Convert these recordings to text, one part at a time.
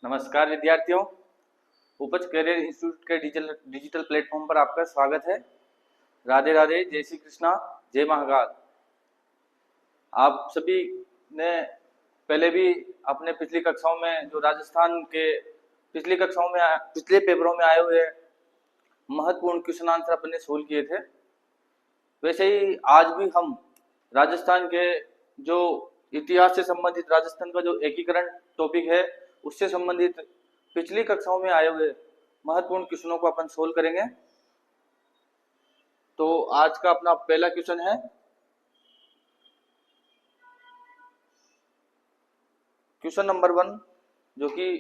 नमस्कार विद्यार्थियों। उपज करियर इंस्टीट्यूट के डिजिटल प्लेटफॉर्म पर आपका स्वागत है। राधे राधे, जय श्री कृष्णा, जय महाकाल। आप सभी ने पहले भी अपने पिछली कक्षाओं में जो राजस्थान के पिछली पेपरों में आए हुए महत्वपूर्ण क्वेश्चन आंसर अपने सोल्व किए थे। वैसे ही आज भी हम राजस्थान के जो इतिहास से संबंधित राजस्थान का जो एकीकरण टॉपिक है उससे संबंधित पिछली कक्षाओं में आए हुए महत्वपूर्ण क्वेश्चनों को अपन सोल्व करेंगे। तो आज का अपना पहला क्वेश्चन है क्वेश्चन नंबर 1, जो कि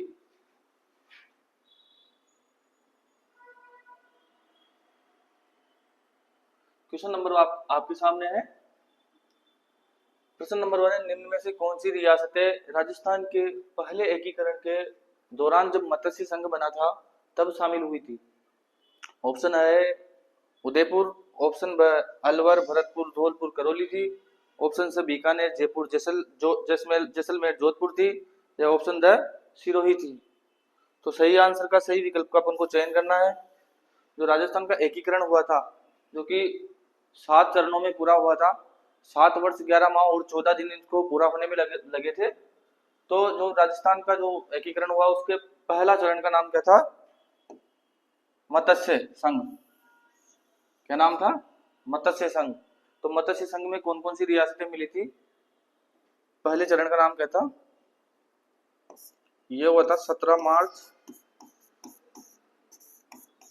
क्वेश्चन नंबर आपके सामने है। प्रश्न नंबर 1 है, निम्न में से कौन सी रियासतें राजस्थान के पहले एकीकरण के दौरान जब मत्स्य संघ बना था तब शामिल हुई थी? ऑप्शन है उदयपुर, ऑप्शन ब अलवर, भरतपुर, धौलपुर, करौली थी, ऑप्शन से बीकानेर, जयपुर, जैसलमेर, जोधपुर थी, या ऑप्शन द सिरोही थी। तो सही आंसर का सही विकल्प का अपन को चयन करना है। जो राजस्थान का एकीकरण हुआ था, जो कि 7 चरणों में पूरा हुआ था, 7 वर्ष 11 माह और 14 दिन इसको पूरा होने में लगे थे। तो जो राजस्थान का जो एकीकरण हुआ उसके पहला चरण का नाम क्या था? मत्स्य संघ। क्या नाम था? मत्स्य संघ। तो मत्स्य संघ में कौन कौन सी रियासतें मिली थी? पहले चरण का नाम क्या था? ये हुआ था 17 मार्च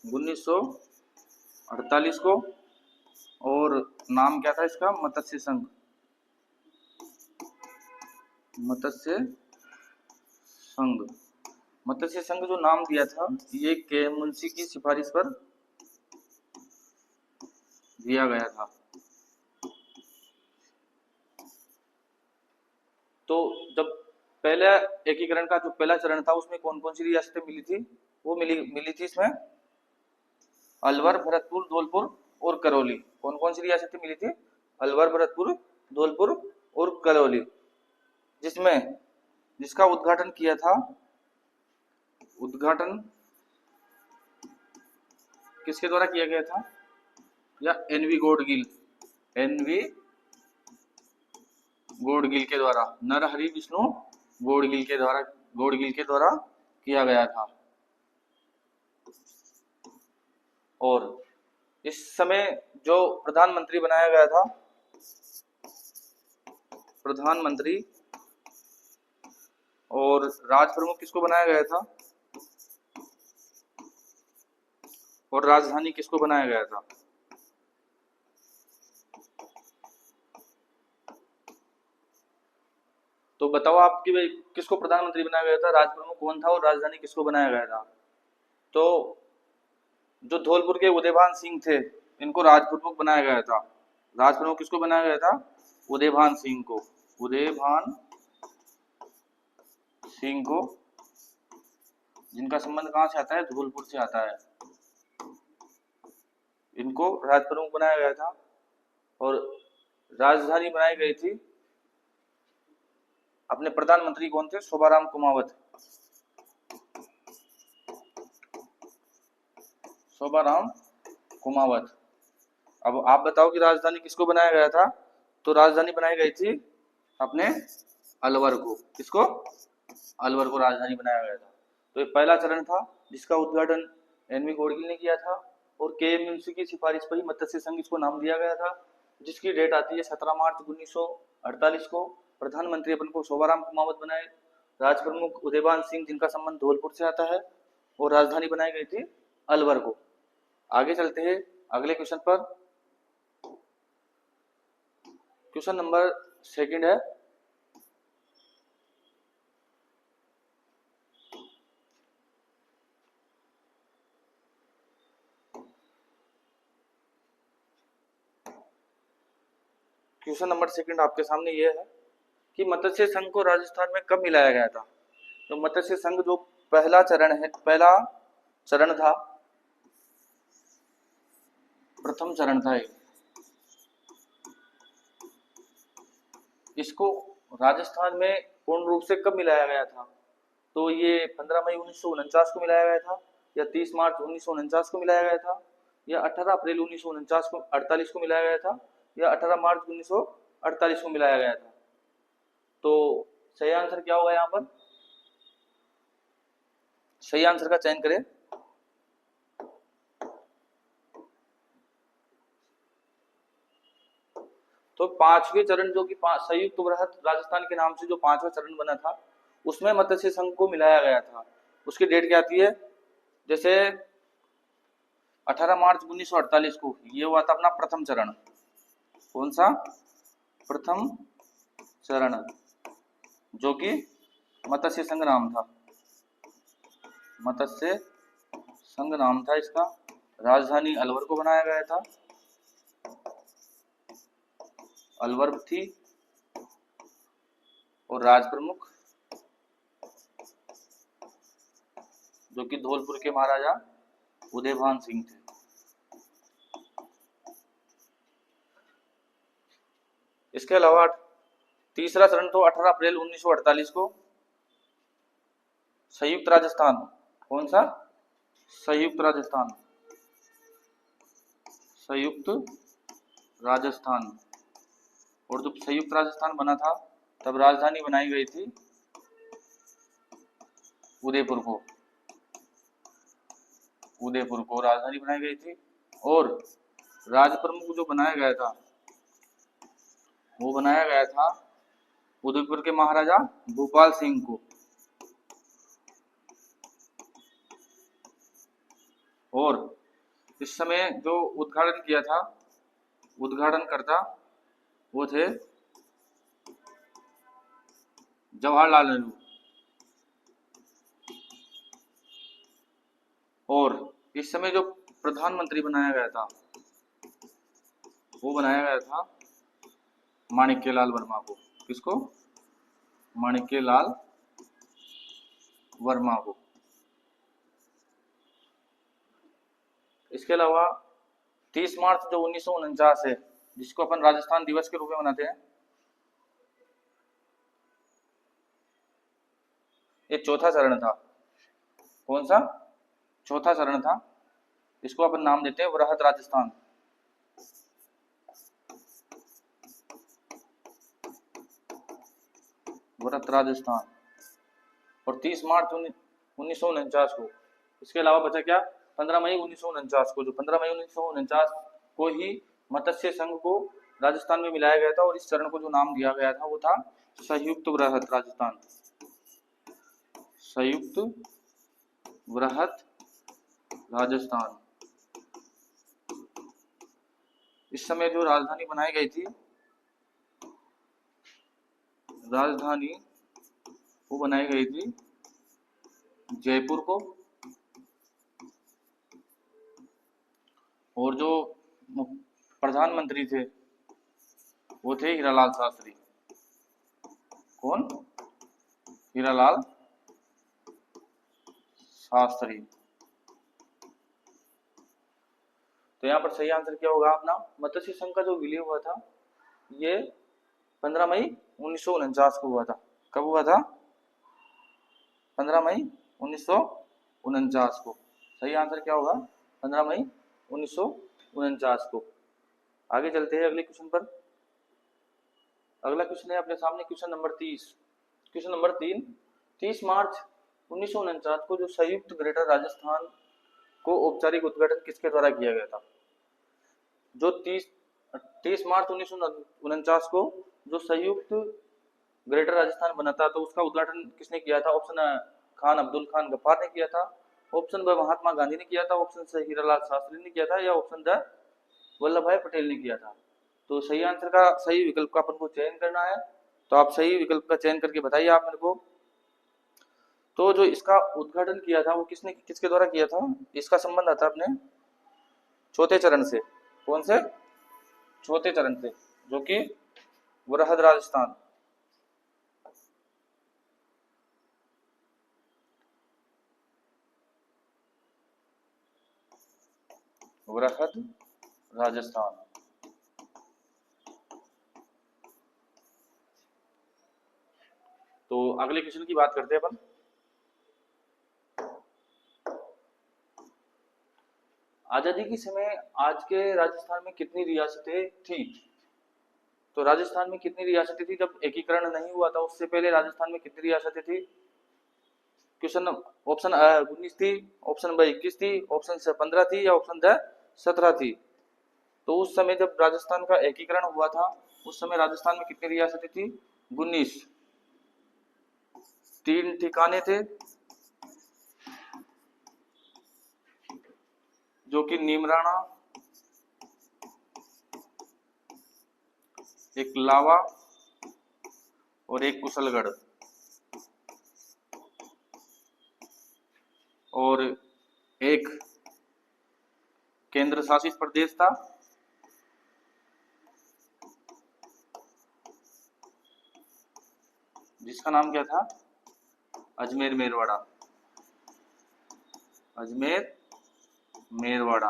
1948 को, और नाम क्या था इसका? मत्स्य संघ। मत्स्य संघ। मत्स्य संघ जो नाम दिया था ये के मुंशी की सिफारिश पर दिया गया था। तो जब पहले एकीकरण का जो पहला चरण था उसमें कौन कौन सी रियासतें मिली थी? वो मिली थी इसमें अलवर, भरतपुर, धौलपुर और करौली। कौन कौन सी रियासतें मिली थी? अलवर, भरतपुर, धौलपुर और करौली, जिसका उद्घाटन किया था, उद्घाटन किसके द्वारा किया गया था? या एनवी गौड़गिल के द्वारा, नरहरि विष्णु गौड़गिल के द्वारा किया गया था। और इस समय जो प्रधानमंत्री बनाया गया था, प्रधानमंत्री और राज प्रमुख किसको बनाया गया था? और राजधानी किसको बनाया गया था? तो बताओ आपकी भाई, किसको प्रधानमंत्री बनाया गया था, राज प्रमुख कौन था और राजधानी किसको बनाया गया था? तो जो धौलपुर के उदयभान सिंह थे इनको राज प्रमुख बनाया गया था। राज प्रमुख किसको बनाया गया था? उदयभान सिंह को। जिनका संबंध कहां से आता है? धौलपुर से आता है। इनको राज प्रमुख बनाया गया था और राजधानी बनाई गई थी। अपने प्रधानमंत्री कौन थे? शोभाराम कुमावत। अब आप बताओ कि राजधानी किसको बनाया गया था? तो राजधानी बनाई गई थी अपने अलवर को। किसको? अलवर को राजधानी बनाया गया था। तो ये पहला चरण था जिसका उद्घाटन एनवी गौड़गिल ने किया था, और के एम मुंशी की सिफारिश पर ही मत्स्य संघ इसको नाम दिया गया था, जिसकी डेट आती है 17 मार्च 1948 को। प्रधानमंत्री अपन को शोभाराम कुमावत बनाए, राज प्रमुख उदयभान सिंह जिनका संबंध धौलपुर से आता है, और राजधानी बनाई गई थी अलवर को। आगे चलते हैं अगले क्वेश्चन पर। क्वेश्चन नंबर 2 है, क्वेश्चन नंबर 2 आपके सामने ये है कि मत्स्य संघ को राजस्थान में कब मिलाया गया था? तो मत्स्य संघ जो पहला चरण था, प्रथम चरण था, इसको राजस्थान में पूर्ण रूप से कब मिलाया गया था? तो ये 15 मई 1949 को मिलाया गया था, या 30 मार्च 1949 को मिलाया गया था, या 18 अप्रैल 1949 को 48 को मिलाया गया था, या 18 मार्च 1948 को मिलाया गया था। तो सही आंसर क्या होगा यहाँ पर? सही आंसर का चयन करें। तो पांचवें चरण जो कि संयुक्त वृहत राजस्थान के नाम से जो पांचवा चरण बना था, उसमें मत्स्य संघ को मिलाया गया था। उसकी डेट क्या आती है? जैसे 18 मार्च 1948 को ये हुआ था अपना प्रथम चरण। कौन सा? प्रथम चरण, जो कि मत्स्य संघ नाम था, मत्स्य संघ नाम था इसका। राजधानी अलवर को बनाया गया था, अलवर थी, और राज प्रमुख जो कि धौलपुर के महाराजा उदयभान सिंह थे। इसके अलावा तीसरा चरण तो 18 अप्रैल 1948 को संयुक्त राजस्थान। कौन सा? संयुक्त राजस्थान, संयुक्त राजस्थान। और जब संयुक्त राजस्थान बना था तब राजधानी बनाई गई थी उदयपुर को, उदयपुर को राजधानी बनाई गई थी। और राज प्रमुख जो बनाया गया था वो बनाया गया था उदयपुर के महाराजा भूपाल सिंह को। और इस समय जो उद्घाटन किया था, उद्घाटनकर्ता वो थे जवाहरलाल नेहरू। और इस समय जो प्रधानमंत्री बनाया गया था वो बनाया गया था माणिक्यलाल वर्मा को। किसको? माणिक्यलाल वर्मा को। इसके अलावा 30 मार्च जो 1949 है, जिसको अपन राजस्थान दिवस के रूप में मनाते हैं, ये चौथा चरण था। कौन सा? चौथा चरण था। इसको अपन नाम देते हैं वृहत राजस्थान। वृहत राजस्थान। और 30 मार्च 1949 को। इसके अलावा बचा क्या? 15 मई 1949 को। जो 15 मई 1949 को ही मत्स्य संघ को राजस्थान में मिलाया गया था, और इस चरण को जो नाम दिया गया था वो था संयुक्त वृहत राजस्थान। संयुक्त वृहत राजस्थान। इस समय जो राजधानी बनाई गई थी, राजधानी वो बनाई गई थी जयपुर को। और जो प्रधानमंत्री थे वो थे हीरालाल शास्त्री। कौन? हीरालाल शास्त्री। तो यहाँ पर सही आंसर क्या होगा अपना? मत्स्य संघ का जो विलय हुआ था ये 15 मई 1949 को हुआ था। कब हुआ था? 15 मई 1949 को। सही आंसर क्या होगा? 15 मई 1949 को। आगे चलते हैं अगले क्वेश्चन पर। अगला क्वेश्चन है अपने सामने क्वेश्चन नंबर 30। क्वेश्चन नंबर 3, 30 मार्च 1949 को जो संयुक्त ग्रेटर राजस्थान को औपचारिक उद्घाटन किसके द्वारा किया गया था? जो 30 मार्च 1949 को जो संयुक्त ग्रेटर राजस्थान बना था, तो उसका उद्घाटन किसने किया था? ऑप्शन खान अब्दुल खान गफ्फार ने किया था, ऑप्शन ब महात्मा गांधी ने किया था, ऑप्शन से हीरालाल शास्त्री ने किया था, या ऑप्शन द वल्लभ भाई पटेल ने किया था। तो सही आंसर का, सही विकल्प का अपन को चयन करना है। तो आप सही विकल्प का चयन करके बताइए आप मेरे को। तो जो इसका उद्घाटन किया था वो किसने, किसके द्वारा किया था? इसका संबंध आता है अपने चौथे चरण से। कौन से? चौथे चरण से, जो कि वृहद राजस्थान। वृहद राजस्थान। तो अगले क्वेश्चन की बात करते हैं अपन। आजादी के समय आज के राजस्थान में कितनी रियासतें थी? तो राजस्थान में कितनी रियासतें थी जब एकीकरण नहीं हुआ था, उससे पहले राजस्थान में कितनी रियासतें थी? क्वेश्चन ऑप्शन 19 थी, ऑप्शन ब 21 थी, ऑप्शन से 15 थी, या ऑप्शन द 17 थी। तो उस समय जब राजस्थान का एकीकरण हुआ था उस समय राजस्थान में कितनी रियासतें थी? 19। 3 ठिकाने थे जो कि नीमराणा, एक लावा और एक कुशलगढ़, और एक केंद्र शासित प्रदेश था जिसका नाम क्या था? अजमेर मेरवाड़ा। अजमेर मेरवाड़ा।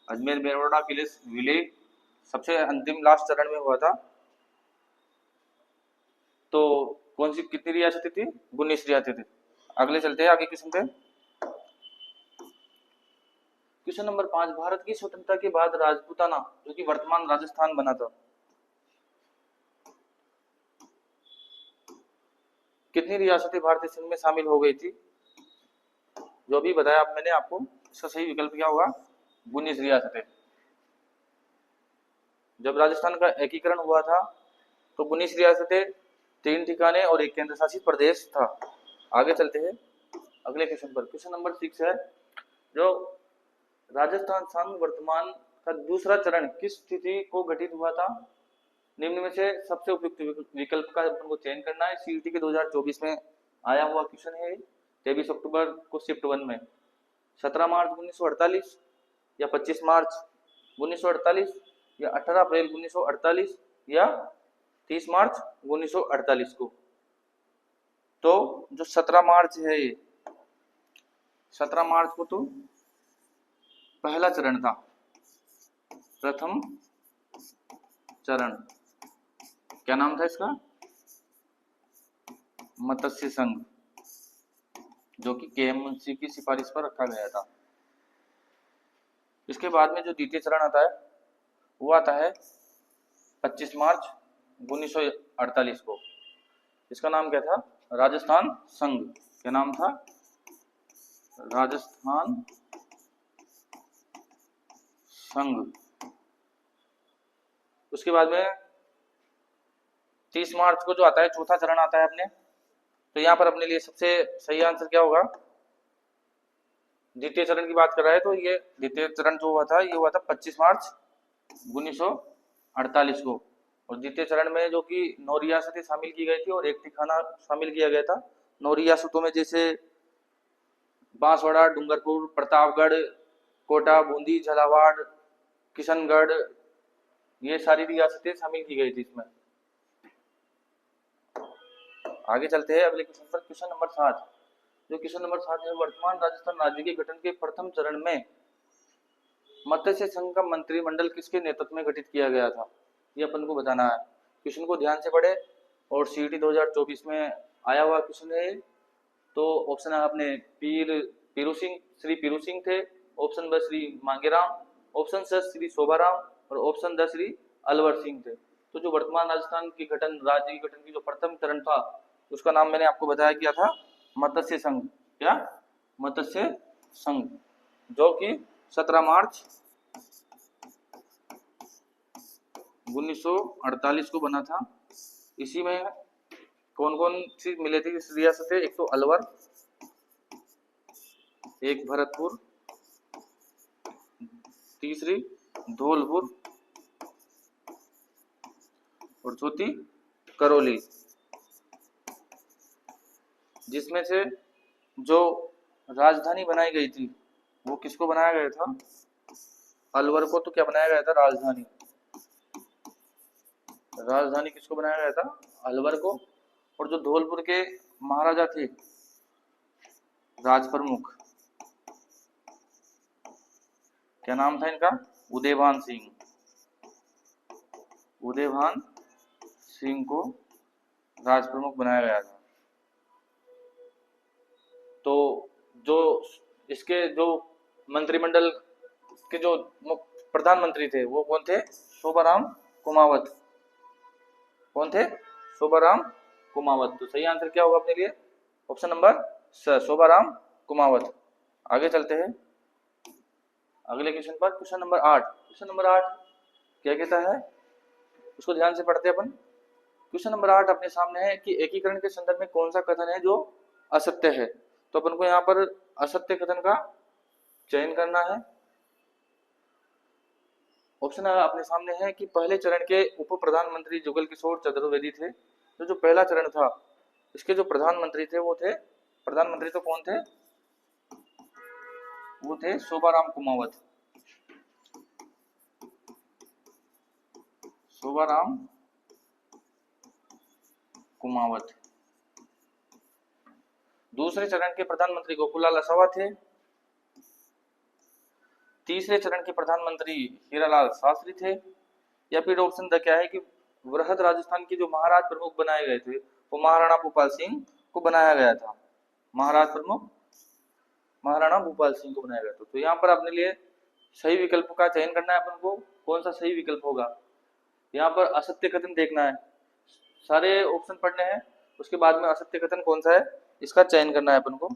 अजमेर मेरवाड़ा के लिए विलय सबसे अंतिम लास्ट चरण में हुआ था। तो कौन सी कितनी रियासतें थी? 19 रियासतें थी। अगले चलते हैं आगे क्वेश्चन पे। क्वेश्चन नंबर 5, भारत की स्वतंत्रता के बाद राजपूताना जो कि वर्तमान राजस्थान बना था, कितनी रियासतें भारतीय संघ में शामिल हो गई थी? जो भी बताया आप मैंने आपको, इसका सही विकल्प क्या होगा? 19 रियासतें। जब राजस्थान का एकीकरण हुआ था तो 19 रियासतें, 3 ठिकाने और एक केंद्र शासित प्रदेश था। आगे चलते हैं अगले क्वेश्चन पर। क्वेश्चन नंबर 6 है, जो राजस्थान संघ वर्तमान का दूसरा चरण किस स्थिति को घटित हुआ था? निम्न में से सबसे उपयुक्त विकल्प का अपन को चयन करना है। सीईटी के 2024 में आया हुआ क्वेश्चन है। 23 अक्टूबर को शिफ्ट 1 में 17 मार्च 1948 या 25 मार्च 1948 या 18 अप्रैल 1948 या 30 मार्च 1948 को। तो जो 17 मार्च है, ये 17 मार्च को तो पहला चरण था, प्रथम चरण। क्या नाम था इसका? मत्स्य संघ, जो कि केएम मुंशी की सिफारिश पर रखा गया था। इसके बाद में जो द्वितीय चरण आता है वो आता है 25 मार्च 1948 को। इसका नाम क्या था? राजस्थान संघ। क्या नाम था? राजस्थान संघ। उसके बाद में 30 मार्च को जो आता है चौथा चरण आता है अपने, तो यहाँ पर अपने लिए सबसे सही आंसर क्या होगा? द्वितीय चरण की बात कर रहा है तो ये द्वितीय चरण जो हुआ था ये हुआ था 25 मार्च 1948 को। और द्वितीय चरण में जो कि 9 रियासतें शामिल की गई थी और एक ठिकाना शामिल किया गया था। 9 रियासतों में जैसे बांसवाड़ा, डूंगरपुर, प्रतापगढ़, कोटा, बूंदी, झालावाड़, किशनगढ़, ये सारी रियासतें शामिल की गई थी इसमें। आगे चलते हैं अगले क्वेश्चन पर। क्वेश्चन नंबर 7, जो क्वेश्चन नंबर 7 है, वर्तमान राजस्थान राज्य के गठन के प्रथम चरण में मत्स्य संघ का मंत्रिमंडल किसके नेतृत्व में गठित किया गया था? ये अपन को बताना है। क्वेश्चन को ध्यान से पढ़े और सीईटी 2024 में आया हुआ क्वेश्चन है। तो ऑप्शन है अपने पीरू सिंह, श्री पीरू सिंह थे, ऑप्शन ब श्री मांगेराम, ऑप्शन सी श्री शोभाराम और ऑप्शन द श्री अलवर सिंह थे। तो जो वर्तमान राजस्थान की गठन, राज्य की गठन की जो प्रथम चरण था उसका नाम मैंने आपको बताया क्या था? मत्स्य संघ। क्या? मत्स्य संघ, जो कि 17 मार्च 1948 को बना था। इसी में कौन कौन सी मिले थे इस रियासतें? एक तो अलवर, एक भरतपुर, तीसरी धौलपुर और चौथी करौली। जिसमें से जो राजधानी बनाई गई थी वो किसको बनाया गया था? अलवर को तो क्या बनाया गया था? राजधानी। राजधानी किसको बनाया गया था? अलवर को। और जो धौलपुर के महाराजा थे, राज प्रमुख, क्या नाम था इनका? उदयभान सिंह। उदयभान सिंह को राज प्रमुख बनाया गया था। तो जो इसके जो मंत्रिमंडल के जो प्रधानमंत्री थे वो कौन थे? शोभाराम कुमावत। कौन थे? शोभाराम कुमावत। तो सही आंसर क्या होगा अपने लिए? ऑप्शन नंबर स, शोभाराम कुमावत। आगे चलते हैं अगले क्वेश्चन पर। Question number 8। क्वेश्चन नंबर 8 क्या कहता है उसको ध्यान से पढ़ते हैं अपन। क्वेश्चन नंबर 8 अपने सामने है कि एकीकरण के संदर्भ में कौन सा कथन है जो असत्य है। तो अपन को यहाँ पर असत्य कथन का चयन करना है। ऑप्शन अपने सामने है कि पहले चरण के उप प्रधानमंत्री जुगल किशोर चतुर्वेदी थे। तो जो पहला चरण था इसके जो प्रधानमंत्री थे वो थे, प्रधानमंत्री तो कौन थे? वो थे शोभाराम कुमावत। शोभाराम कुमावत। दूसरे चरण के प्रधानमंत्री गोकुलाल असावा थे। तीसरे चरण के प्रधानमंत्री हीरालाल शास्त्री थे। या फिर ऑप्शन द क्या है कि वृहद राजस्थान के जो महाराज प्रमुख बनाए गए थे वो महाराणा भूपाल सिंह को बनाया गया था। महाराज प्रमुख महाराणा भूपाल सिंह को बनाया गया था। तो यहाँ पर अपने लिए सही विकल्प का चयन करना है अपन को। कौन सा सही विकल्प होगा? यहाँ पर असत्य कथन देखना है, सारे ऑप्शन पढ़ने हैं, उसके बाद में असत्य कथन कौन सा है इसका चयन करना है अपन को।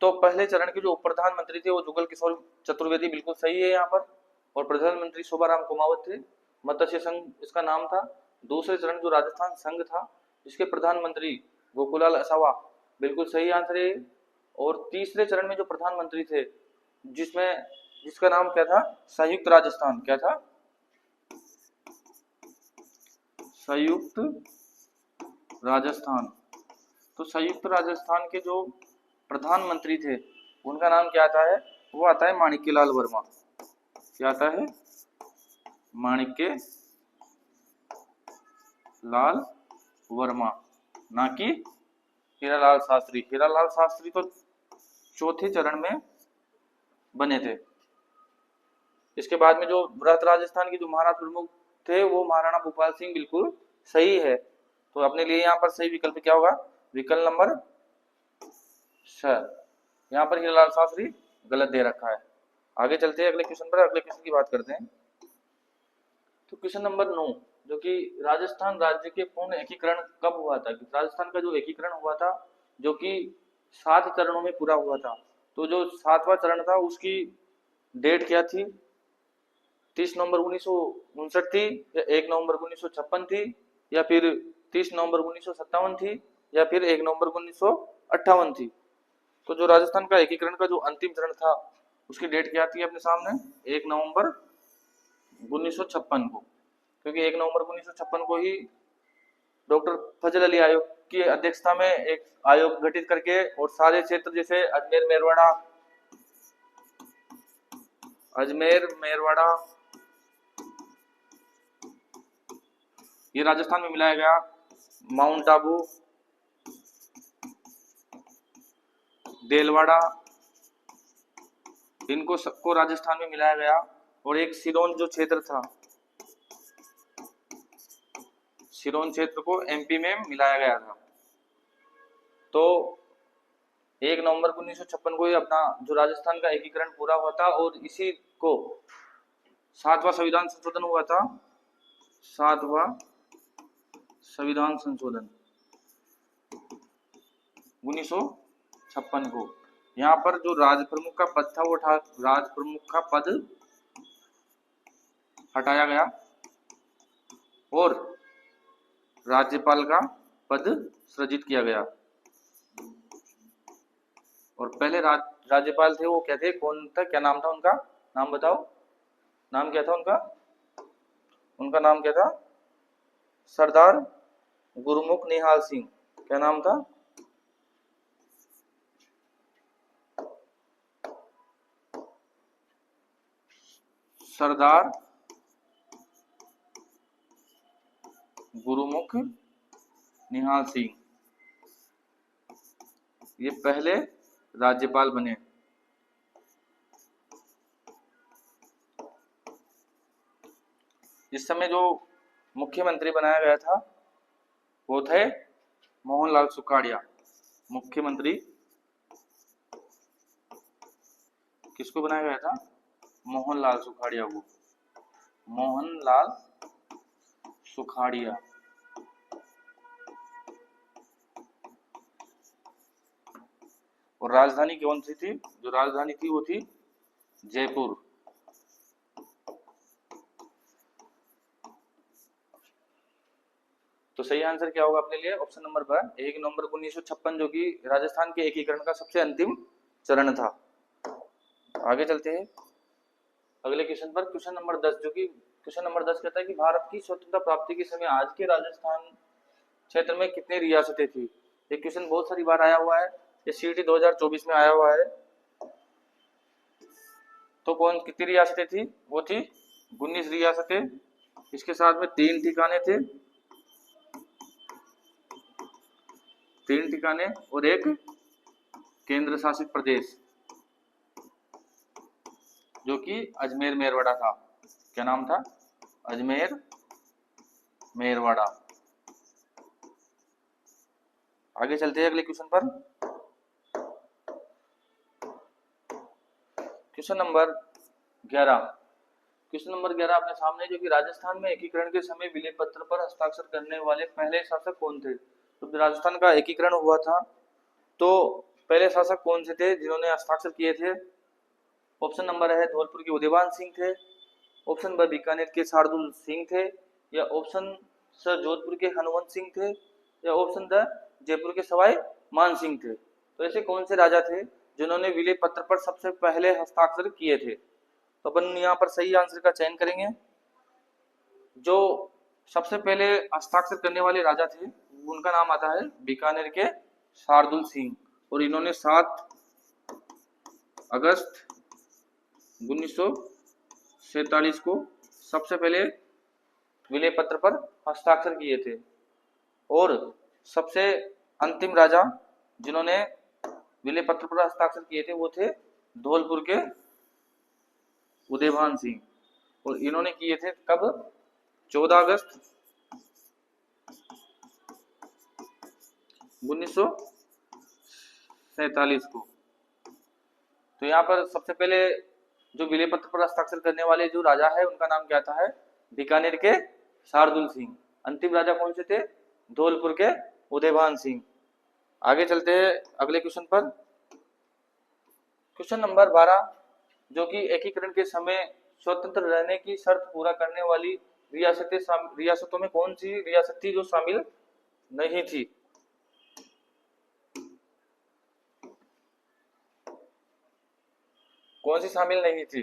तो पहले चरण के जो उप प्रधानमंत्री थे वो जुगल किशोर चतुर्वेदी बिल्कुल सही है यहाँ पर, और प्रधानमंत्री शोभाराम कुमावत थे। मत्स्य संघ इसका नाम था। दूसरे चरण जो राजस्थान संघ था इसके प्रधानमंत्री गोकुलाल असावा, बिल्कुल सही आंसर है। और तीसरे चरण में जो प्रधानमंत्री थे जिसका नाम क्या था? संयुक्त राजस्थान। क्या था? संयुक्त राजस्थान। तो संयुक्त राजस्थान के जो प्रधानमंत्री थे उनका नाम क्या आता है? वो आता है माणिक्यलाल वर्मा। क्या आता है? माणिक्य लाल वर्मा, ना कि हीरालाल शास्त्री। हीरालाल शास्त्री तो चौथे चरण में बने थे। इसके बाद में जो वृहद राजस्थान के जो महाराज प्रमुख थे वो महाराणा भूपाल सिंह, बिल्कुल सही है। तो अपने लिए यहाँ पर सही विकल्प क्या होगा? विकल्प नंबर स। यहाँ पर हीरालाल शास्त्री गलत दे रखा है। आगे चलते हैं अगले क्वेश्चन पर। अगले क्वेश्चन की बात करते हैं। तो क्वेश्चन नंबर 9 जो कि राजस्थान राज्य के पूर्ण एकीकरण कब हुआ था? राजस्थान का जो एकीकरण हुआ था जो कि 7 चरणों में पूरा हुआ था। तो जो 7वां चरण था उसकी डेट क्या थी? 30 नवंबर 1959 थी, या 1 नवंबर 1956 थी, या फिर 30 नवंबर 1957 थी, या फिर 1 नवंबर 1958 थी। तो जो राजस्थान का एकीकरण का जो अंतिम चरण था उसकी डेट क्या थी अपने सामने? 1 नवंबर 1956 को, क्योंकि 1 नवंबर 1956 को ही डॉक्टर फजल अली आयोग की अध्यक्षता में एक आयोग गठित करके और सारे क्षेत्र जैसे अजमेर मेरवाड़ा ये राजस्थान में मिलाया गया। माउंट आबू, देलवाड़ा, इनको सबको राजस्थान में मिलाया गया। और एक सिरोंज जो क्षेत्र था, सिरोंज क्षेत्र को एमपी में मिलाया गया था। तो 1 नवंबर 1956 को ही अपना जो राजस्थान का एकीकरण पूरा हुआ था, और इसी को 7वां संविधान संशोधन हुआ था। 7वां संविधान संशोधन 1956 को। यहाँ पर जो राज प्रमुख का पद था वो राज प्रमुख का पद हटाया गया और राज्यपाल का पद सृजित किया गया। और पहले राज्यपाल थे वो क्या थे? कौन था? क्या नाम था उनका? नाम बताओ, नाम क्या था उनका? उनका नाम क्या था? सरदार गुरमुख निहाल सिंह। क्या नाम था? सरदार गुरुमुख निहाल सिंह, ये पहले राज्यपाल बने। इस समय जो मुख्यमंत्री बनाया गया था वो थे मोहनलाल सुखाड़िया। मुख्यमंत्री किसको बनाया गया था? मोहनलाल सुखाड़िया को, मोहनलाल सुखाड़िया। और राजधानी कौन सी थी? जो राजधानी थी वो थी जयपुर। तो सही आंसर क्या होगा अपने लिए? ऑप्शन नंबर ब, 1 नवंबर 1956, जो कि राजस्थान के एकीकरण का सबसे अंतिम चरण था। आगे चलते हैं अगले क्वेश्चन पर। क्वेश्चन नंबर 10, जो कि क्वेश्चन नंबर 10 कहता है कि भारत की स्वतंत्रता प्राप्ति के समय आज के राजस्थान क्षेत्र में कितनी रियासतें थी? ये क्वेश्चन बहुत सारी बार आया हुआ है, ये सीटी 2024 में आया हुआ है। तो कौन कितनी रियासतें थी? वो थी 19 रियासतें। इसके साथ में 3 ठिकाने थे, 3 ठिकाने और एक केंद्र शासित प्रदेश, जो कि अजमेर मेरवाड़ा था। क्या नाम था? अजमेर मेरवाड़ा। आगे चलते हैं अगले क्वेश्चन पर। क्वेश्चन नंबर 11, क्वेश्चन नंबर 11 अपने सामने, जो कि राजस्थान में एकीकरण के समय विलय पत्र पर हस्ताक्षर करने वाले पहले शासक कौन थे? तो राजस्थान का एकीकरण हुआ था तो पहले शासक कौन से थे जिन्होंने हस्ताक्षर किए थे? ऑप्शन नंबर है धौलपुर के उदयभान सिंह थे, ऑप्शन ब बीकानेर के शार्दुल सिंह थे, या ऑप्शन स जोधपुर के हनुमंत सिंह थे, या ऑप्शन द जयपुर के सवाई मान सिंह थे। तो ऐसे कौन से राजा थे जिन्होंने विलय पत्र पर सबसे पहले हस्ताक्षर किए थे? तो अपन यहाँ पर सही आंसर का चयन करेंगे। जो सबसे पहले हस्ताक्षर करने वाले राजा थे उनका नाम आता है बीकानेर के शार्दुल सिंह, और इन्होंने 7 अगस्त 1947 को सबसे पहले विलय पत्र पर हस्ताक्षर किए थे। और सबसे अंतिम राजा जिन्होंने विलय पत्र पर हस्ताक्षर किए थे वो थे धौलपुर के उदयभान सिंह, और इन्होंने किए थे कब? 14 अगस्त 1947 को। तो यहाँ पर सबसे पहले जो विलय पत्र पर हस्ताक्षर करने वाले जो राजा है उनका नाम क्या था? है बीकानेर के शार्दुल सिंह। अंतिम राजा कौन से थे? धौलपुर के उदयभान सिंह। आगे चलते हैं अगले क्वेश्चन पर। क्वेश्चन नंबर 12, जो कि एकीकरण के समय स्वतंत्र रहने की शर्त पूरा करने वाली रियासतों में कौन सी रियासत थी जो शामिल नहीं थी? कौन सी शामिल नहीं थी?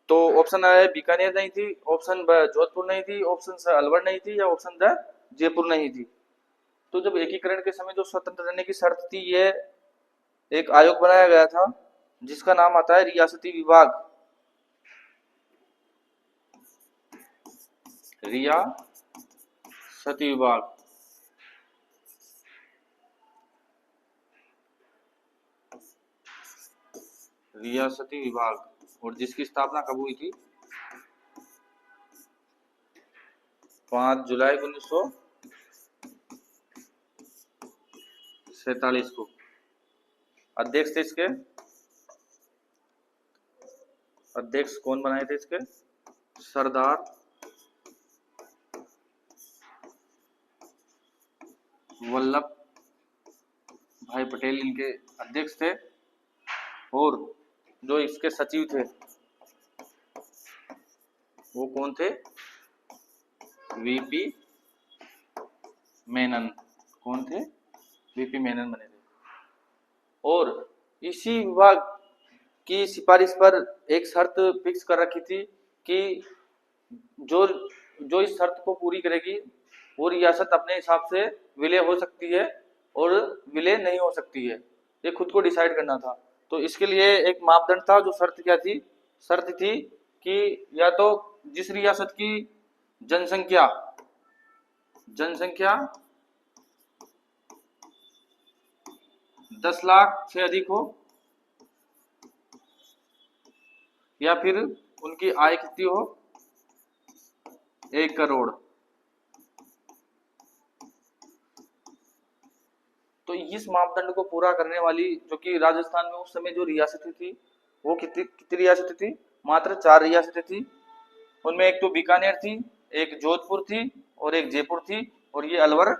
तो ऑप्शन है बीकानेर नहीं थी, ऑप्शन ब जोधपुर नहीं थी, ऑप्शन स अलवर नहीं थी, या ऑप्शन द जयपुर नहीं थी। तो जब एकीकरण के समय जो स्वतंत्र रहने की शर्त थी, ये एक आयोग बनाया गया था जिसका नाम आता है रियासती विभाग। रियासती विभाग। रियासती विभाग, और जिसकी स्थापना कब हुई थी? 5 जुलाई 1947 को। अध्यक्ष थे इसके, अध्यक्ष कौन बनाए थे इसके? सरदार वल्लभ भाई पटेल इनके अध्यक्ष थे, और जो इसके सचिव थे वो कौन थे? वीपी मेनन। कौन थे? वीपी मेनन बने थे। और इसी विभाग की सिफारिश पर एक शर्त फिक्स कर रखी थी कि जो जो इस शर्त को पूरी करेगी वो रियासत अपने हिसाब से विलय हो सकती है और विलय नहीं हो सकती है, ये खुद को डिसाइड करना था। तो इसके लिए एक मापदंड था, जो शर्त क्या थी? शर्त थी कि या तो जिस रियासत की जनसंख्या 10 लाख से अधिक हो, या फिर उनकी आय कितनी हो? 1 करोड़। तो इस मापदंड को पूरा करने वाली जो कि राजस्थान में उस समय जो रियासतें थी वो कितनी कितनी रियासतें थी, मात्र 4 रियासतें थी। उनमें एक तो बीकानेर थी, एक जोधपुर थी और एक जयपुर थी, और ये अलवर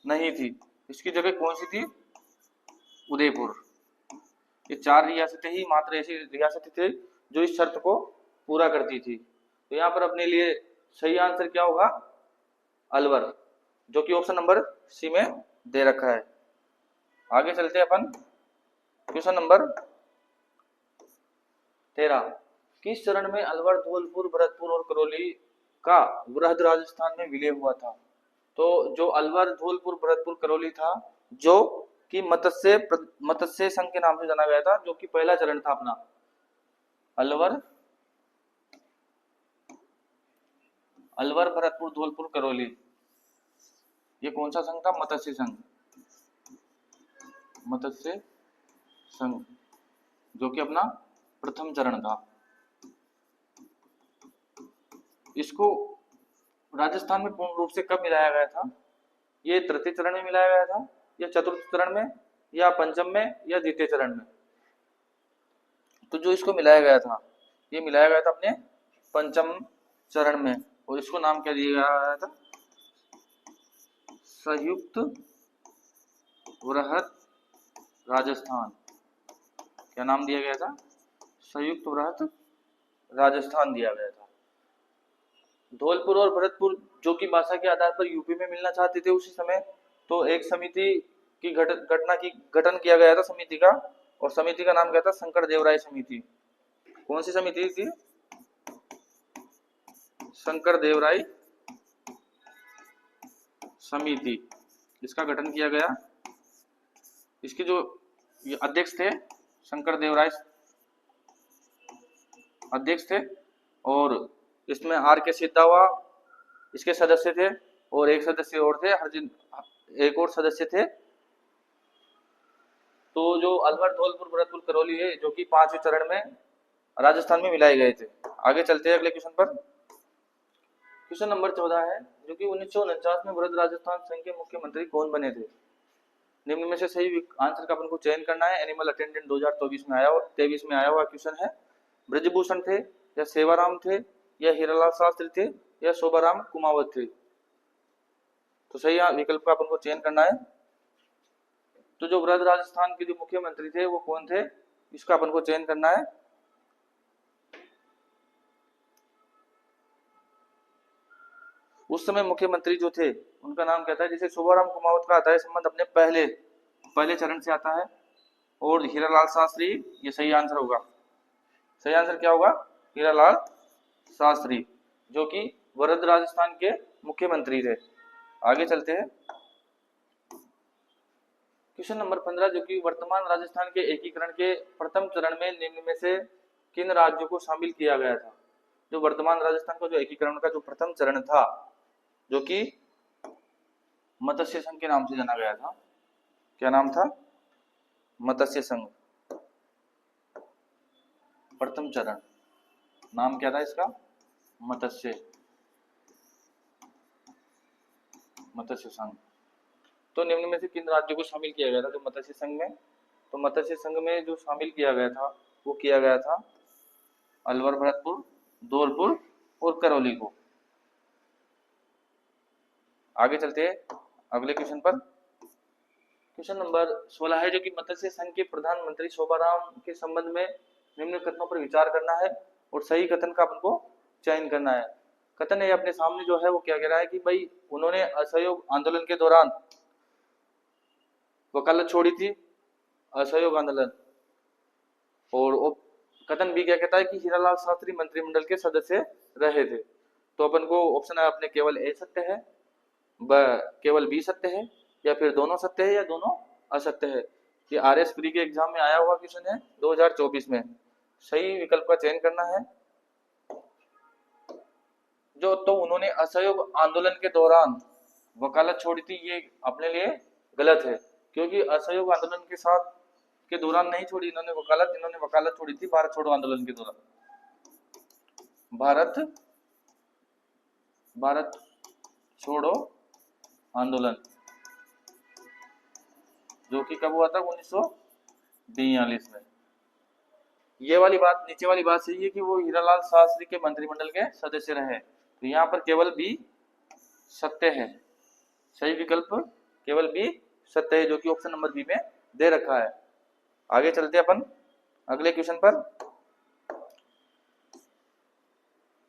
नहीं थी। इसकी जगह कौन सी थी, उदयपुर। ये 4 रियासतें ही मात्र ऐसी रियासतें थे जो इस शर्त को पूरा करती थी। तो यहाँ पर अपने लिए सही आंसर क्या होगा, अलवर, जो कि ऑप्शन नंबर सी में दे रखा है। आगे चलते हैं अपन क्वेश्चन नंबर 13। किस चरण में अलवर, धौलपुर, भरतपुर और करौली का वृहद राजस्थान में विलय हुआ था। तो जो अलवर, धौलपुर, भरतपुर, करौली था, जो कि मत्स्य संघ के नाम से जाना गया था, जो कि पहला चरण था अपना। अलवर, भरतपुर, धौलपुर, करौली, ये कौन सा संघ था, मत्स्य संघ। मत्स्य संघ जो कि अपना प्रथम चरण था। इसको राजस्थान में पूर्ण रूप से कब मिलाया गया था, ये तृतीय चरण में मिलाया गया था, या चतुर्थ चरण में, या पंचम में, या द्वितीय चरण में। तो जो इसको मिलाया गया था, ये मिलाया गया था अपने पंचम चरण में, और इसको नाम क्या दिया गया था, संयुक्त वृहद राजस्थान। क्या नाम दिया गया था, संयुक्त वृहद राजस्थान दिया गया था। धौलपुर और भरतपुर जो कि भाषा के आधार पर यूपी में मिलना चाहते थे उसी समय, तो एक समिति की गठन किया गया था समिति का, और समिति का नाम क्या था, शंकर देवराय समिति। कौन सी समिति थी, शंकर देवराय समिति, इसका गठन किया गया। इसके जो अध्यक्ष थे, शंकर देवराय अध्यक्ष थे, और इसमें आर के सिद्धावा इसके सदस्य थे, और एक सदस्य और थे, एक और सदस्य थे। तो जो अलवर, धौलपुर, भरतपुर, करौली है, जो कि 5वें चरण में राजस्थान में मिलाए गए थे। आगे चलते हैं अगले क्वेश्चन पर। क्वेश्चन नंबर 14 है, जो कि 1949 में वृहद राजस्थान संघ के मुख्यमंत्री कौन बने थे। निम्न में से सही आंसर का अपन को चयन करना है। एनिमल अटेंडेंट 2023 में आया, 23 में आया हुआ क्वेश्चन है। ब्रजभूषण थे, या सेवाराम थे, या हीरालाल शास्त्री थे, या शोभाराम कुमावत थे। तो सही विकल्प का अपन को चयन करना है। तो जो वृहद राजस्थान के जो मुख्यमंत्री थे वो कौन थे, इसका अपन को चयन करना है। उस समय मुख्यमंत्री जो थे उनका नाम क्या था, जैसे शोभाराम कुमावत का आता है संबंध अपने पहले चरण से आता है, और हीरालाल शास्त्री, ये सही आंसर होगा। सही आंसर क्या होगा, हीरालाल शास्त्री, जो कि वृहद राजस्थान के मुख्यमंत्री थे। आगे चलते हैं क्वेश्चन नंबर 15, जो कि वर्तमान राजस्थान के एकीकरण के प्रथम चरण में निम्न में से किन राज्यों को शामिल किया गया था। जो वर्तमान राजस्थान का जो एकीकरण का जो प्रथम चरण था, जो कि मत्स्य संघ के नाम से जाना गया था। क्या नाम था, मत्स्य संघ। प्रथम चरण नाम क्या था इसका, मत्स्य संघ। तो निम्न में से किन राज्यों को शामिल किया गया था जो मत्स्य संघ में। तो मत्स्य संघ में जो शामिल किया गया था वो किया गया था अलवर, भरतपुर, धौलपुर और करौली को। आगे चलते हैं अगले क्वेश्चन पर। क्वेश्चन नंबर 16 है, जो कि मत्स्य संघ के प्रधानमंत्री शोभाराम के संबंध में निम्न कथनों पर विचार करना है, और सही कथन का अपन को चयन करना है। कथन है अपने सामने जो है वो क्या कह रहा है कि भाई उन्होंने असहयोग आंदोलन के दौरान वकालत छोड़ी थी, असहयोग आंदोलन। और कथन भी क्या कहता है कि हीरालाल शास्त्री मंत्रिमंडल के सदस्य रहे थे। तो अपन को ऑप्शन है अपने केवल ए सत्य है, केवल बी सत्य है, या फिर दोनों सत्य है या दोनों असत्य है। ये आरएस प्री के एग्जाम में आया हुआ क्वेश्चन है 2024 में। सही विकल्प का चयन करना है। जो तो उन्होंने असहयोग आंदोलन के दौरान वकालत छोड़ी थी, ये अपने लिए गलत है, क्योंकि असहयोग आंदोलन के साथ के दौरान नहीं छोड़ी इन्होंने वकालत छोड़ी थी भारत छोड़ो आंदोलन के दौरान। भारत छोड़ो आंदोलन। जो कि कब हुआ था 1942 में। ये वाली बात, नीचे वाली बात सही है कि वो हीरालाल शास्त्री के मंत्रिमंडल के सदस्य रहे, तो यहाँ पर केवल बी सत्य है, सही विकल्प केवल बी सत्य है, जो कि ऑप्शन नंबर बी में दे रखा है। आगे चलते अपन अगले क्वेश्चन पर।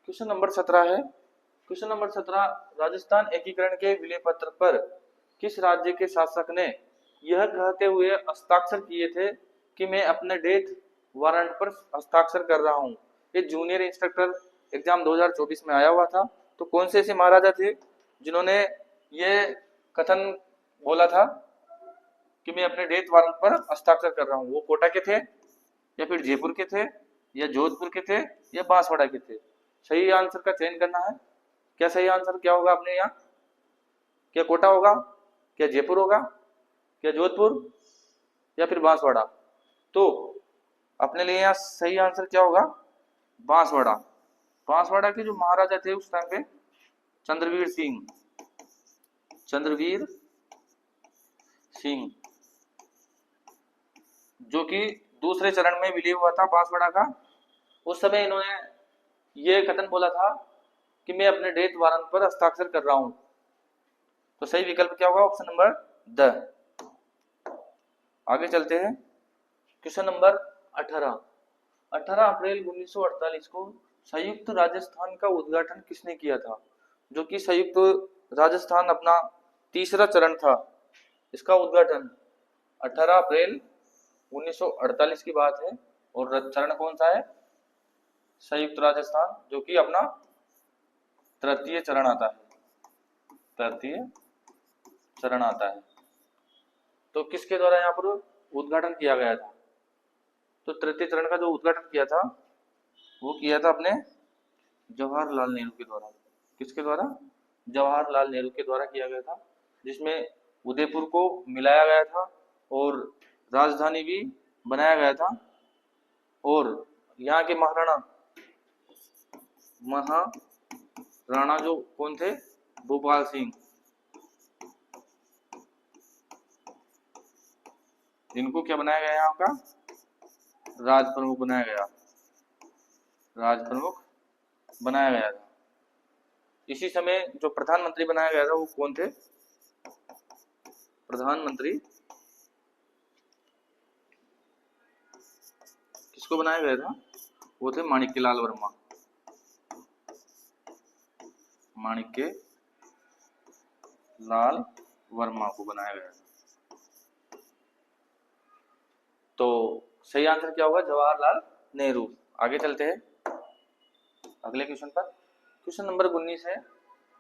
क्वेश्चन नंबर 17 है। क्वेश्चन नंबर 17, राजस्थान एकीकरण के विलय पत्र पर किस राज्य के शासक ने यह कहते हुए हस्ताक्षर किए थे कि मैं अपने डेथ वारंट पर हस्ताक्षर कर रहा हूं? ये जूनियर इंस्ट्रक्टर एग्जाम 2024 में आया हुआ था। तो कौन से ऐसे महाराजा थे जिन्होंने ये कथन बोला था कि मैं अपने डेथ वारंट पर हस्ताक्षर कर रहा हूं? वो कोटा के थे, या फिर जयपुर के थे, या जोधपुर के थे, या बांसवाड़ा के थे? सही आंसर का चयन करना है। क्या सही आंसर क्या होगा अपने यहाँ? क्या कोटा होगा, क्या जयपुर होगा, क्या जोधपुर, या फिर बांसवाड़ा? तो अपने लिए यहाँ सही आंसर क्या होगा? बांसवाड़ा। बांसवाड़ा के जो महाराजा थे उस टाइम पे चंद्रवीर सिंह, चंद्रवीर सिंह, जो कि दूसरे चरण में विलीन हुआ था बांसवाड़ा का। उस समय इन्होंने ये कथन बोला था कि मैं अपने डेथ वारंट पर हस्ताक्षर कर रहा हूं। तो सही विकल्प क्या होगा? Option number the. आगे चलते हैं। क्वेश्चन नंबर 18, 18 अप्रैल 1948 को संयुक्त राजस्थान का उद्घाटन किसने किया था? जो कि संयुक्त राजस्थान अपना तीसरा चरण था, इसका उद्घाटन 18 अप्रैल 1948 की बात है। और चरण कौन सा है? संयुक्त राजस्थान, जो कि अपना तृतीय चरण आता है, तृतीय चरण आता है। तो किसके द्वारा यहाँ पर उद्घाटन किया गया था? तो तृतीय चरण का जो उद्घाटन किया था वो किया था अपने जवाहरलाल नेहरू के द्वारा। किसके द्वारा? जवाहरलाल नेहरू के द्वारा किया गया था, जिसमें उदयपुर को मिलाया गया था और राजधानी भी बनाया गया था। और यहाँ के महाराणा जो कौन थे? भोपाल सिंह, इनको क्या बनाया गया? यहाँ का राज प्रमुख बनाया गया, राज प्रमुख बनाया गया था। इसी समय जो प्रधानमंत्री बनाया गया था वो कौन थे? प्रधानमंत्री किसको बनाया गया था? वो थे माणिक्यलाल वर्मा, माणिक्य लाल वर्मा को बनाया गया था। तो सही आंसर क्या होगा? जवाहरलाल नेहरू। आगे चलते हैं अगले क्वेश्चन पर। क्वेश्चन नंबर 19 है,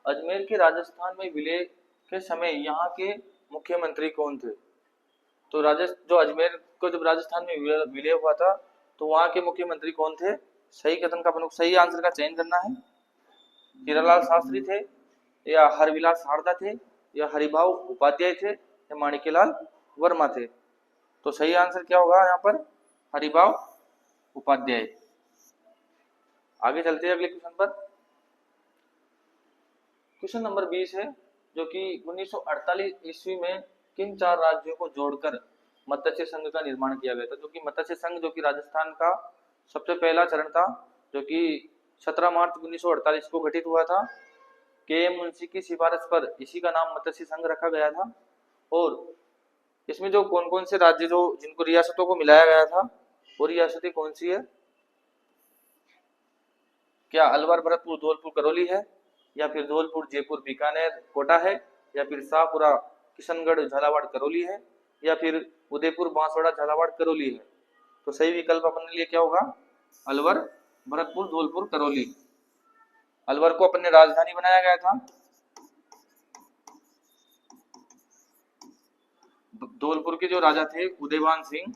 अजमेर के राजस्थान में विलय के समय यहाँ के मुख्यमंत्री कौन थे? तो जो अजमेर को जब राजस्थान में विलय हुआ था तो वहाँ के मुख्यमंत्री कौन थे? सही कथन का अपन सही आंसर का चयन करना है। हीरालाल शास्त्री थे, या हरविलास शारदा थे, या हरिभाव उपाध्याय थे, या माणिक्यलाल वर्मा थे? तो सही आंसर क्या होगा यहाँ पर? हरिभाव उपाध्याय। आगे चलते हैं अगले क्वेश्चन पर। क्वेश्चन नंबर 20 है, जो कि 1948 ईस्वी में किन 4 राज्यों को जोड़कर मत्स्य संघ का निर्माण किया गया था? जो कि मत्स्य संघ जो कि राजस्थान का सबसे पहला चरण था, जो कि 17 मार्च 1948 को गठित हुआ था। के मुंशी की सिफारिश पर इसी का नाम मत्स्य संघ रखा गया था। और इसमें जो कौन कौन से राज्य जो जिनको रियासतों को मिलाया गया था, वो रियासतें कौन सी है? क्या अलवर, भरतपुर, धौलपुर, करौली है, या फिर धौलपुर, जयपुर, बीकानेर, कोटा है, या फिर शाहपुरा, किशनगढ़, झालावाड़, करौली है, या फिर उदयपुर, बांसवाड़ा, झालावाड़, करौली है? तो सही विकल्प अपने लिए क्या होगा? अलवर, भरतपुर, धौलपुर, करौली। अलवर को अपने राजधानी बनाया गया था, धौलपुर के जो राजा थे उदयवान सिंह,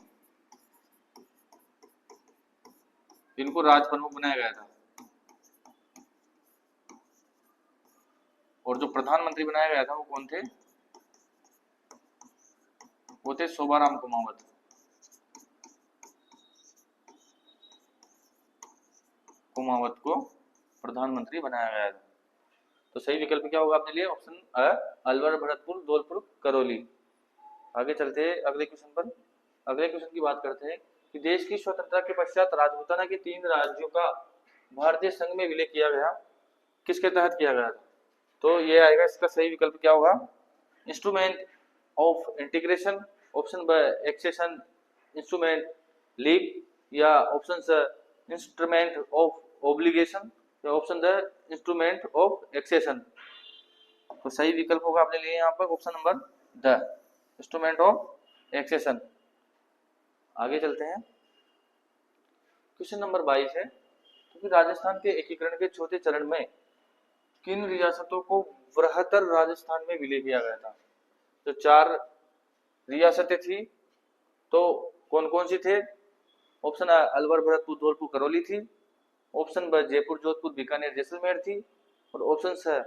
इनको राज प्रमुख बनाया गया था। और जो प्रधानमंत्री बनाया गया था वो कौन थे? वो थे शोभाराम कुमावत। कुमावत को प्रधानमंत्री बनाया गया था। तो सही विकल्प क्या होगा अपने लिए? ऑप्शन अ, अलवर, भरतपुर, धौलपुर, करौली। आगे चलते हैं अगले क्वेश्चन पर। अगले क्वेश्चन की बात करते हैं कि देश की स्वतंत्रता के पश्चात राजपूताना के 3 राज्यों का भारतीय संघ में विलय किया गया, किसके तहत किया गया था? तो ये आएगा, इसका सही विकल्प क्या होगा? इंस्ट्रूमेंट ऑफ इंटीग्रेशन, ऑप्शन ब एक्सेशन इंस्ट्रूमेंट लीग, या ऑप्शन स इंस्ट्रूमेंट ऑफ ऑब्लिगेशन, या ऑप्शन द इंस्ट्रूमेंट ऑफ एक्सेशन। तो सही विकल्प होगा आपने लिए यहाँ पर ऑप्शन नंबर द इंस्ट्रूमेंट ऑफ एक्सेशन। आगे चलते हैं, क्वेश्चन नंबर 22 है, क्योंकि राजस्थान के एकीकरण के चौथे चरण में किन रियासतों को बृहत्तर राजस्थान में विलय किया गया था? तो 4 रियासतें थी, तो कौन कौन सी थे? ऑप्शन आ अलवर भरतपुर धौलपुर करौली थी, ऑप्शन ब जयपुर जोधपुर बीकानेर जैसलमेर थी, और ऑप्शन स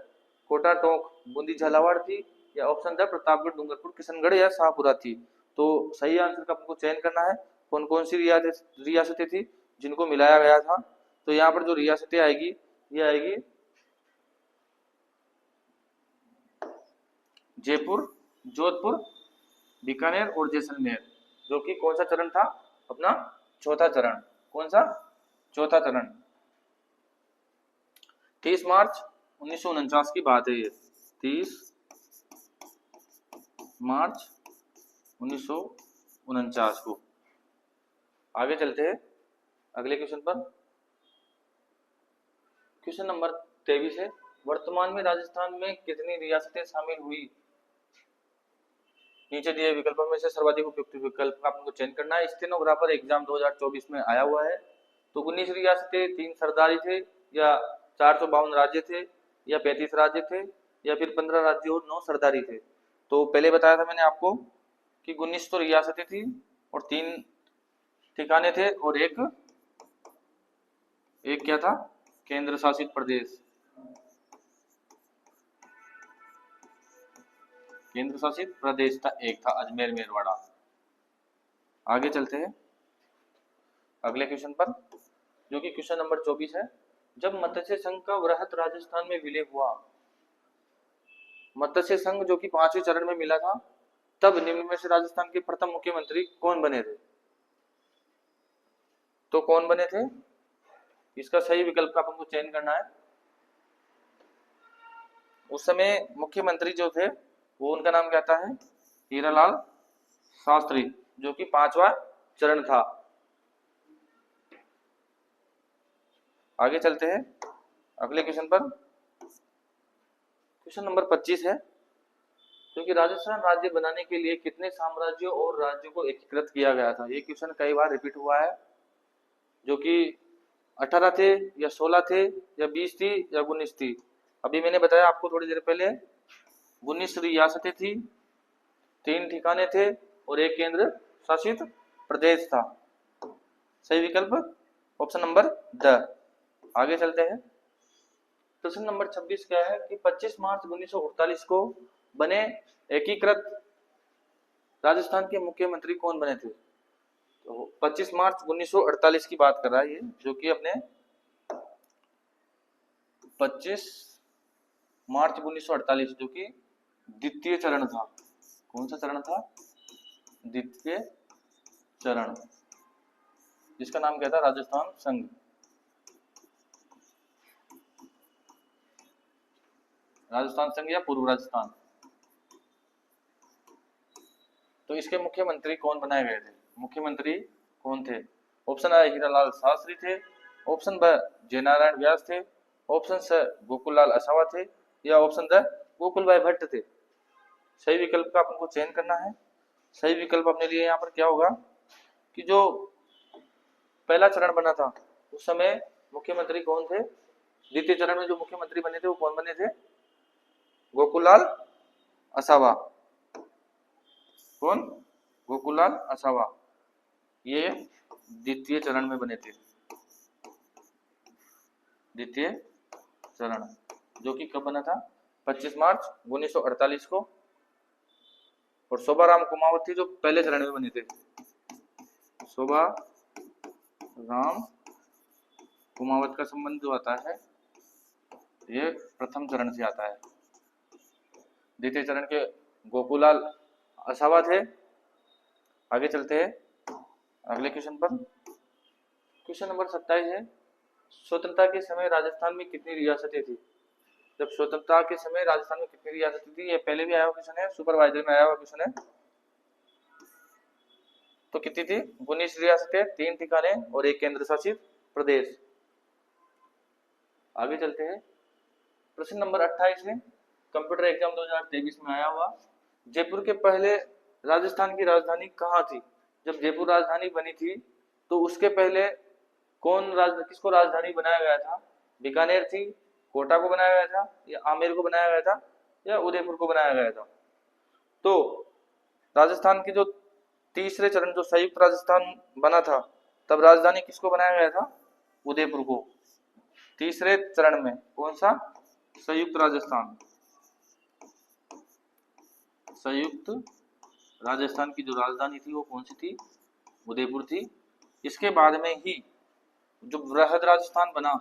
कोटा टोंक बूंदी झालावाड़ थी, या ऑप्शन द प्रतापगढ़ डूंगरपुर किशनगढ़ या शाहपुरा थी। तो सही आंसर का आपको चयन करना है, कौन कौन सी रियासतें थी जिनको मिलाया गया था। तो यहाँ पर जो रियासतें आएगी, ये आएगी जयपुर, जोधपुर, बीकानेर और जैसलमेर, जो कि कौन सा चरण था? अपना चौथा चरण। कौन सा? चौथा चरण। 30 मार्च 1949 की बात है ये, 30 मार्च 1949 को। आगे चलते हैं अगले क्वेश्चन पर। क्वेश्चन नंबर 23 है, वर्तमान में राजस्थान में कितनी रियासतें शामिल हुई? नीचे दिए विकल्पों में से सर्वाधिक उपयुक्त विकल्प का आपको चयन करना है। स्टेनोग्राफर एग्जाम 2024 में आया हुआ है। तो 19 रियासतें, 3 सरदारी थे, या 452 राज्य थे, या 35 राज्य थे, या फिर 15 राज्य और 9 सरदारी थे। तो पहले बताया था मैंने आपको कि 19 तो रियासतें थी और 3 ठिकाने थे, और एक क्या था? केंद्र शासित प्रदेश। केंद्र शासित प्रदेश था, एक था अजमेर मेरवाड़ा। आगे चलते हैं अगले क्वेश्चन पर, जो कि क्वेश्चन नंबर 24 है। जब मत्स्य संघ का वृहत राजस्थान में विलय हुआ, मत्स्य संघ जो कि 5वें चरण में मिला था, तब निम्न में से राजस्थान के प्रथम मुख्यमंत्री कौन बने थे? तो कौन बने थे? इसका सही विकल्प का आपको चयन करना है। उस समय मुख्यमंत्री जो थे वो, उनका नाम क्या था? है हीरालाल शास्त्री, जो कि 5वां चरण था। आगे चलते हैं अगले क्वेश्चन पर। क्वेश्चन नंबर 25 है, क्योंकि राजस्थान राज्य बनाने के लिए कितने साम्राज्यों और राज्यों को एकीकृत किया गया था? ये क्वेश्चन कई बार रिपीट हुआ है, जो कि 18 थे, या 16 थे, या 20 थी, या 19 थी। अभी मैंने बताया आपको थोड़ी देर पहले, 19 रियासतें थी, 3 ठिकाने थे, और एक केंद्र शासित प्रदेश था। सही विकल्प ऑप्शन नंबर द। आगे चलते हैं, प्रश्न नंबर 26 क्या है कि 25 मार्च 1948 को बने एकीकृत राजस्थान के मुख्यमंत्री कौन बने थे? तो 25 मार्च 1948 की बात कर रहा है ये, जो कि अपने 25 मार्च 1948, जो कि द्वितीय चरण था। कौन सा चरण था? द्वितीय चरण, जिसका नाम क्या था? राजस्थान संघ। राजस्थान संघ या पूर्व राजस्थान। तो इसके मुख्यमंत्री कौन बनाए गए थे? मुख्यमंत्री कौन थे? ऑप्शन आ हीरालाल शास्त्री थे, ऑप्शन ब जयनारायण व्यास थे, ऑप्शन स गोकुललाल असावा थे, या ऑप्शन द गोकुल भाई भट्ट थे। सही विकल्प का आपको चयन करना है। सही विकल्प अपने लिए यहाँ पर क्या होगा कि जो पहला चरण बना था उस समय मुख्यमंत्री कौन थे? द्वितीय चरण में जो मुख्यमंत्री बने थे वो कौन बने थे? गोकुललाल असावा। कौन? गोकुललाल असावा। ये द्वितीय चरण में बने थे। द्वितीय चरण जो कि कब बना था? 25 मार्च 1948 को। और शोभाराम कुमावत थी जो पहले चरण में बने थे। शोभाराम कुमावत का संबंध जो आता है ये प्रथम चरण से आता है। द्वितीय चरण के गोकुललाल असावा थे। आगे चलते हैं अगले क्वेश्चन पर। क्वेश्चन नंबर 27 है, स्वतंत्रता के समय राजस्थान में कितनी रियासतें थी? जब स्वतंत्रता के समय राजस्थान में कितनी रियासतें थी, ये पहले भी आया हुआ क्वेश्चन है, सुपरवाइजर में आया हुआ क्वेश्चन है। तो कितनी थी? 19 रियासतें, 3 ठिकाने और 1 केंद्र शासित प्रदेश। आगे चलते हैं प्रश्न नंबर 28 है, कंप्यूटर एग्जाम 2023 में आया हुआ, जयपुर के पहले राजस्थान की राजधानी कहाँ थी? जब जयपुर राजधानी बनी थी तो उसके पहले किसको राजधानी बनाया गया था? बीकानेर थी, कोटा को बनाया गया था, या आमेर को बनाया गया था, या उदयपुर को बनाया गया था? तो राजस्थान के जो तीसरे चरण, जो संयुक्त राजस्थान बना था, तब राजधानी किसको बनाया गया था? उदयपुर को। तीसरे चरण में कौन सा? संयुक्त राजस्थान। संयुक्त राजस्थान की जो राजधानी थी वो कौन सी थी? उदयपुर थी। इसके बाद में ही जो वृहद राजस्थान बना,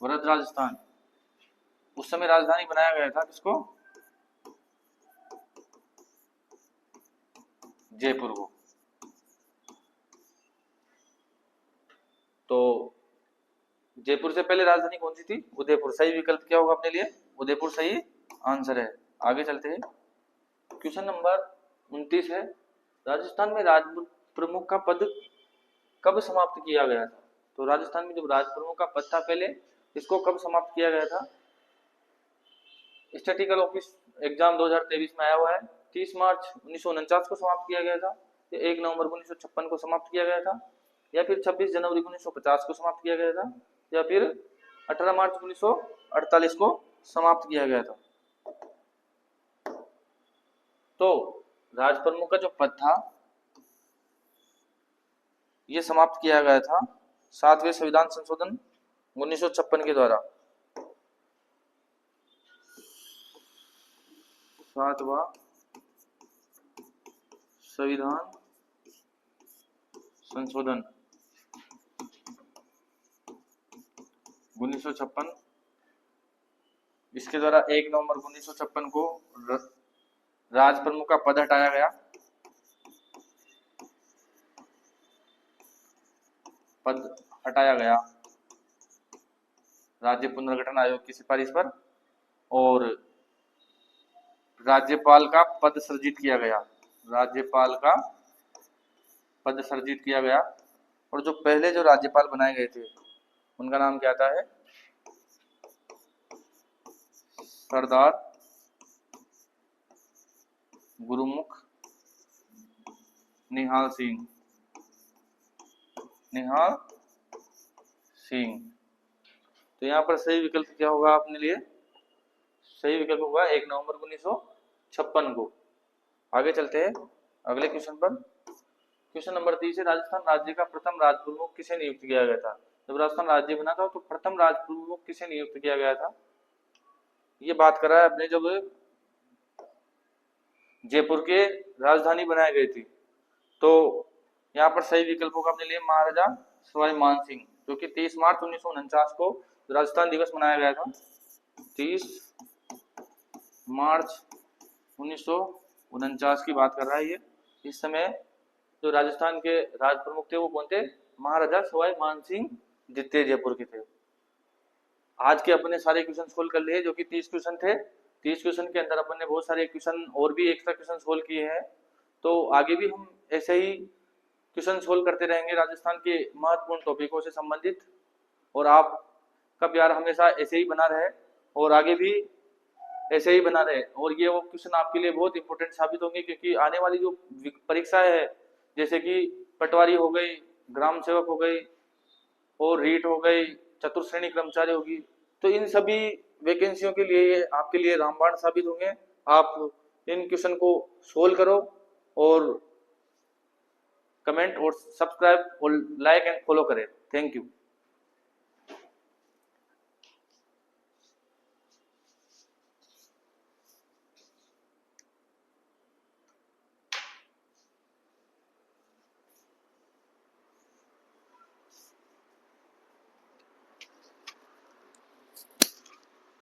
वृहद राजस्थान, उस समय राजधानी बनाया गया था किसको? जयपुर को। तो जयपुर से पहले राजधानी कौन सी थी? उदयपुर। सही विकल्प क्या होगा अपने लिए? उदयपुर सही आंसर है। आगे चलते हैं क्वेश्चन नंबर 29 है, राजस्थान में राज प्रमुख का पद कब समाप्त किया गया था? तो राजस्थान में जब राज प्रमुख का पद था पहले, इसको कब समाप्त किया गया था? स्टैटिकल ऑफिस एग्जाम 2023 में आया हुआ है, 30 मार्च 1949 को समाप्त किया गया था, या 1 नवंबर 1956 को समाप्त किया गया था, या फिर 26 जनवरी 1950 को समाप्त किया गया था, या फिर 18 मार्च 1948 को समाप्त किया गया था। तो राज प्रमुख का जो पद था ये समाप्त किया गया था 7वें संविधान संशोधन 1956 के द्वारा। 7वां संविधान संशोधन 1956, इसके द्वारा 1 नवंबर 1956 को राज प्रमुख का पद हटाया गया। पद हटाया गया राज्य पुनर्गठन आयोग की सिफारिश पर, और राज्यपाल का पद सृजित किया गया। राज्यपाल का पद सृजित किया गया, और जो पहले जो राज्यपाल बनाए गए थे उनका नाम क्या था? है सरदार गुरुमुख निहाल सिंह। निहाल सिंह। तो यहाँ पर सही विकल्प क्या होगा अपने लिए? सही विकल्प होगा 1 नवंबर 1956 को। आगे चलते हैं अगले क्वेश्चन पर। क्वेश्चन नंबर 30 है, राजस्थान राज्य का प्रथम राज प्रमुख किसे नियुक्त किया गया था? जब राजस्थान राज्य बना था तो प्रथम राज प्रमुख किसे नियुक्त किया गया था? ये बात कर रहा है अपने जब जयपुर के राजधानी बनाई गई थी। तो यहाँ पर सही विकल्प होगा अपने लिए महाराजा सवाई मानसिंह, जो कि 30 मार्च 1949 को राजस्थान दिवस मनाया गया था। 30 मार्च 1949 की बात कर रहा है ये। इस समय जो राजस्थान के राज प्रमुख थे वो कौन थे? महाराजा सवाई मानसिंह द्वितीय जयपुर के थे। आज के अपने सारे क्वेश्चन सोल्व कर लिए, जो कि 30 क्वेश्चन थे। 30 क्वेश्चन के अंदर अपन ने बहुत सारे क्वेश्चन और भी एक्स्ट्रा क्वेश्चन सोल्व किए हैं। तो आगे भी हम ऐसे ही क्वेश्चन सोल्व करते रहेंगे राजस्थान के महत्वपूर्ण टॉपिकों से संबंधित, और आपका प्यार हमेशा ऐसे ही बना रहे और आगे भी ऐसे ही बना रहे। और ये वो क्वेश्चन आपके लिए बहुत इंपॉर्टेंट साबित होंगे, क्योंकि आने वाली जो परीक्षाएं है, जैसे कि पटवारी हो गई, ग्राम सेवक हो गई, और रीट हो गई, चतुर्श्रेणी कर्मचारी होगी, तो इन सभी वैकेंसियों के लिए आपके लिए रामबाण साबित होंगे। आप इन क्वेश्चन को सोल्व करो और कमेंट और सब्सक्राइब और लाइक एंड फॉलो करें। Thank you.